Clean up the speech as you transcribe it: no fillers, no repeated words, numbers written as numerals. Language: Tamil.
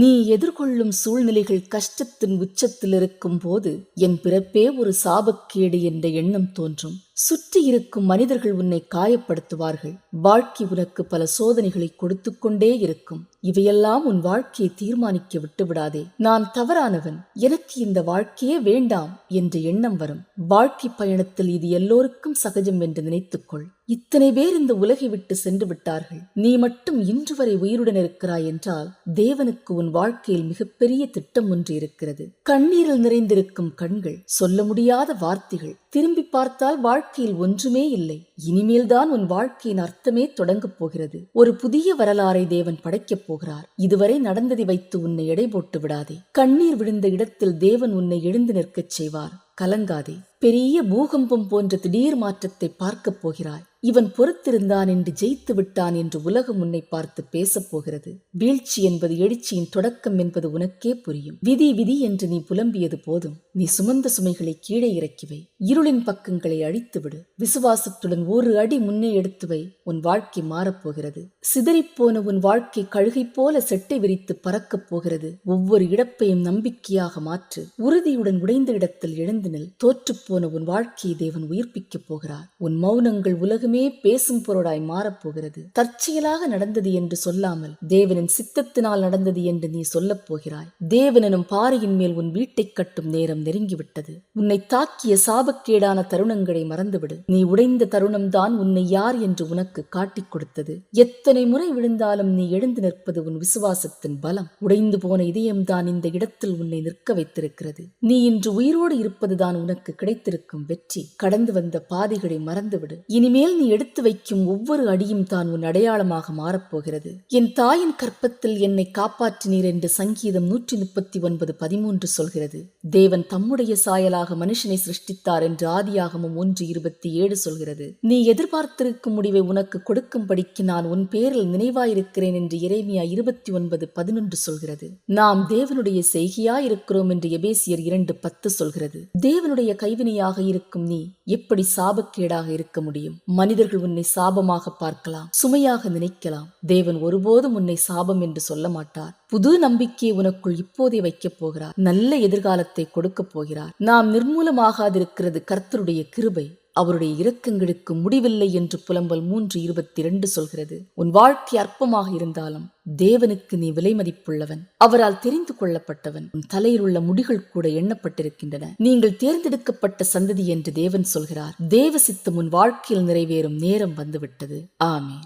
நீ எதிர்கொள்ளும் சூழ்நிலைகள் கஷ்டத்தின் உச்சத்தில் இருக்கும் போது என் பிறப்பே ஒரு சாபக்கேடு என்ற எண்ணம் தோன்றும். சுற்றி இருக்கும் மனிதர்கள் உன்னை காயப்படுத்துவார்கள். வாழ்க்கை உனக்கு பல சோதனைகளை கொடுத்து கொண்டே இருக்கும். இவையெல்லாம் உன் வாழ்க்கையை தீர்மானிக்க விட்டுவிடாதே. நான் தவறானவன், எனக்கு இந்த வாழ்க்கையே வேண்டாம் என்ற எண்ணம் வரும். வாழ்க்கை பயணத்தில் இது எல்லோருக்கும் சகஜம் என்று நினைத்துக்கொள். இத்தனை பேர் இந்த உலகை விட்டு சென்று விட்டார்கள். நீ மட்டும் இன்று வரை உயிருடன் இருக்கிறாய் என்றால் தேவனுக்கு உன் வாழ்க்கையில் மிகப்பெரிய திட்டம் ஒன்று இருக்கிறது. கண்ணீரில் நிறைந்திருக்கும் கண்கள், சொல்ல முடியாத வார்த்தைகள், திரும்பி பார்த்தால் வாழ்க்கையில் ஒன்றுமே இல்லை. இனிமேல்தான் உன் வாழ்க்கையின் அர்த்தமே தொடங்கப் போகிறது. ஒரு புதிய வரலாறை தேவன் படைக்கப் போகிறார். இதுவரை நடந்ததை வைத்து உன்னை எடை போட்டு விடாதே. கண்ணீர் விழுந்த இடத்தில் தேவன் உன்னை எழுந்து நிற்கச் செய்வார். கலங்காதே. பெரிய பூகம்பம் போன்ற திடீர் மாற்றத்தை பார்க்கப் போகிறாய். இவன் பொறுத்திருந்தான் என்று ஜெயித்து விட்டான் என்று உலகம் உன்னை பார்த்து பேசப் போகிறது. வீழ்ச்சி என்பது எழுச்சியின் தொடக்கம் என்பது உனக்கே புரியும். விதி விதி என்று நீ புலம்பியது போதும். நீ சுமந்த சுமைகளை கீழே இறக்கிவை. இருளின் பக்கங்களை அழித்துவிடு. விசுவாசத்துடன் ஒரு அடி முன்னே எடுத்துவை. உன் வாழ்க்கை மாறப்போகிறது. சிதறிப்போன உன் வாழ்க்கை கழுகை போல செட்டை விரித்து பறக்கப் போகிறது. ஒவ்வொரு இழப்பையும் நம்பிக்கையாக மாற்று. உறுதியுடன் உடைந்த இடத்தில் எழுந்து நில். தோற்றுப்போன உன் வாழ்க்கையை தேவன் உயிர்ப்பிக்கப் போகிறார். உன் மௌனங்கள் உலகமே பேசும் பொருளாய் மாறப்போகிறது. தற்செயலாக நடந்தது என்று சொல்லாமல் தேவனின் சித்தத்தினால் நடந்தது என்று நீ சொல்லப் போகிறாய். தேவனும் பாறையின் மேல் உன் வீட்டை கட்டும் நேரம் நெருங்கிவிட்டது. உன்னை தாக்கிய சாபக்கேடான தருணங்களை மறந்துவிடு. நீ உடைந்த தருணம்தான் உன்னை யார் என்று உனக்கு காட்டிக் கொடுத்தது. எத்தனை முறை விழுந்தாலும் நீ எழுந்து நிற்பது உன் விசுவாசத்தின் பலம். உடைந்து போன இதயம்தான் இந்த இடத்தில் உன்னை நிற்க வைத்திருக்கிறது. நீ இன்று உயிரோடு இருப்பதுதான் உனக்கு கிடைத்திருக்கும் வெற்றி. கடந்து வந்த பாதைகளை மறந்துவிடு. இனிமேல் நீ எடுத்து வைக்கும் ஒவ்வொரு அடியும் தான் உன் அடையாளமாக மாறப்போகிறது. என் தாயின் கற்பத்தில் என்னை காப்பாற்றினீர் என்று சங்கீதம் 139:13 சொல்கிறது. தேவன் தம்முடைய சாயலாக மனுஷனை சிருஷ்டித்தார் என்று ஆதியாகமம் 1:27 சொல்கிறது. நீ எதிர்பார்த்திருக்கும் முடிவை உனக்கு கொடுக்கும்படிக்கு நான் உன் பேரில் நினைவாயிருக்கிறேன் என்று எரேமியா 29:11 சொல்கிறது. நாம் தேவனுடைய செய்கையாயிருக்கிறோம் என்று எபேசியர் 2:10 சொல்கிறது. தேவனுடைய கைவினையாக இருக்கும் நீ எப்படி சாபக்கேடாக இருக்க முடியும்? மனிதர்கள் உன்னை சாபமாக பார்க்கலாம், சுமையாக நினைக்கலாம். தேவன் ஒருபோதும் உன்னை சாபம் என்று சொல்ல மாட்டார். புது நம்பிக்கையை உனக்குள் இப்போதே வைக்கப் போகிறார். நல்ல எதிர்காலத்தை கொடுக்கப் போகிறார். நாம் நிர்மூலமாகாதிருக்கிறது கர்த்தருடைய கிருபை. அவருடைய இரக்கங்களுக்கு முடிவில்லை என்று புலம்பல் 3:22 சொல்கிறது. உன் வாழ்க்கை அற்பமாக இருந்தாலும் தேவனுக்கு நீ விலை மதிப்புள்ளவன். அவரால் தெரிந்து கொள்ளப்பட்டவன். உன் தலையில் உள்ள முடிகள் கூட எண்ணப்பட்டிருக்கின்றன. நீங்கள் தேர்ந்தெடுக்கப்பட்ட சந்ததி என்று தேவன் சொல்கிறார். தேவ சித்தம் உன் வாழ்க்கையில் நிறைவேறும் நேரம் வந்துவிட்டது. ஆமென்.